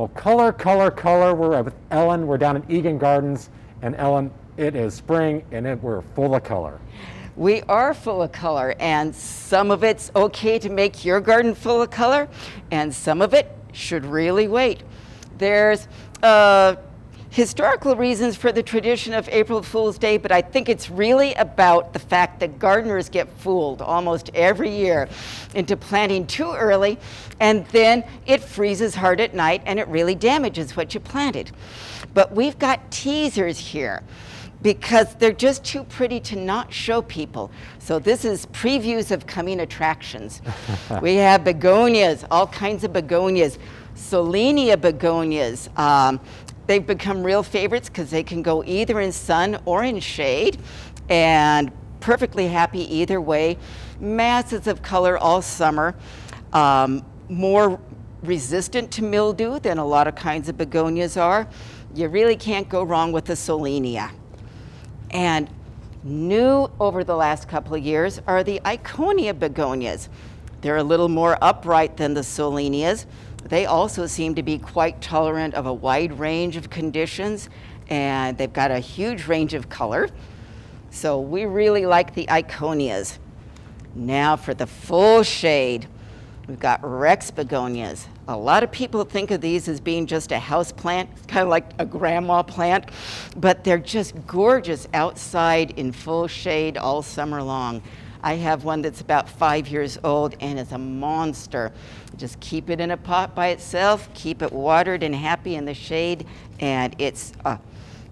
Well, color, color, color. We're with Ellen. We're down at Egan Gardens. And Ellen, it is spring and we're full of color. We are full of color, and some of it's okay to make your garden full of color, and some of it should really wait. There's historical reasons for the tradition of April Fool's Day, but I think it's really about the fact that gardeners get fooled almost every year into planting too early, and then it freezes hard at night and it really damages what you planted. But we've got teasers here because they're just too pretty to not show people. So this is previews of coming attractions. We have begonias, all kinds of begonias. Solenia begonias. They've become real favorites because they can go either in sun or in shade, and perfectly happy either way. Masses of color all summer. More resistant to mildew than a lot of kinds of begonias are. You really can't go wrong with the Solenia. And new over the last couple of years are the Iconia begonias. They're a little more upright than the Solenias. They also seem to be quite tolerant of a wide range of conditions, and they've got a huge range of color. So we really like the Iconias. Now for the full shade, we've got Rex begonias. A lot of people think of these as being just a house plant, kind of like a grandma plant, but they're just gorgeous outside in full shade all summer long. I have one that's about 5 years old and is a monster. Just keep it in a pot by itself, keep it watered and happy in the shade, and it's a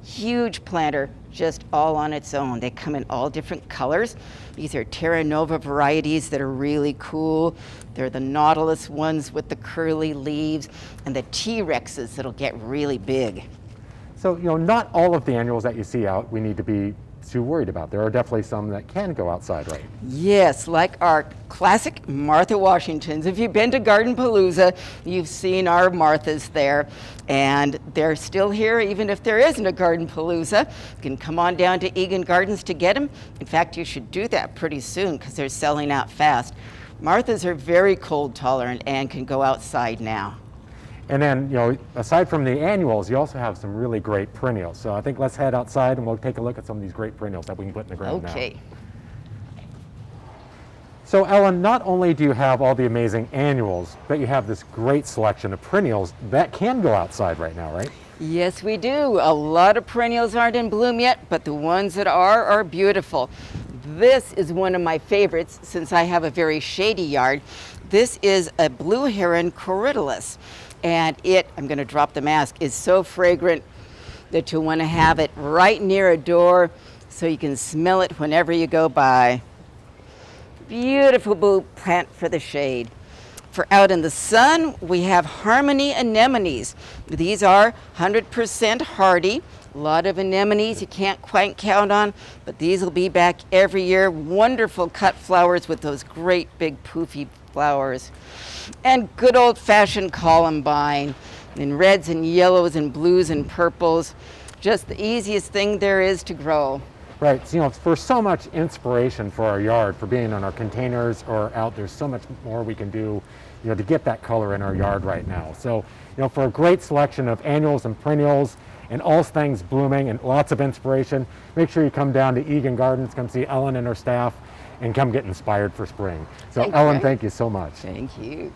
huge planter just all on its own. They come in all different colors. These are Terra Nova varieties that are really cool. They're the Nautilus ones with the curly leaves, and the T-Rexes that'll get really big. So, not all of the annuals that you see out we need to be too worried about. There are definitely some that can go outside, right? Yes, like our classic Martha Washingtons. If you've been to Garden Palooza, you've seen our Marthas there, and they're still here even if there isn't a Garden Palooza. You can come on down to Egan Gardens to get them. In fact, you should do that pretty soon because they're selling out fast. Marthas are very cold tolerant and can go outside now. And then, aside from the annuals, you also have some really great perennials. So I think let's head outside and we'll take a look at some of these great perennials that we can put in the ground now. Okay. So Ellen, not only do you have all the amazing annuals, but you have this great selection of perennials that can go outside right now, right? Yes, we do. A lot of perennials aren't in bloom yet, but the ones that are beautiful. This is one of my favorites since I have a very shady yard. This is a blue heron Corydalis. And I'm going to drop the mask, is so fragrant that you'll want to have it right near a door so you can smell it whenever you go by. Beautiful blue plant for the shade. For out in the sun, we have Harmony anemones. These are 100% hardy. A lot of anemones you can't quite count on, but these will be back every year. Wonderful cut flowers with those great big poofy flowers. And good old-fashioned Columbine in reds and yellows and blues and purples. Just the easiest thing there is to grow. Right, so, for so much inspiration for our yard, for being on our containers or out, there's so much more we can do, to get that color in our yard right now. So, for a great selection of annuals and perennials and all things blooming and lots of inspiration, make sure you come down to Egan Gardens, come see Ellen and her staff, and come get inspired for spring. So Ellen, thank you so much. Thank you.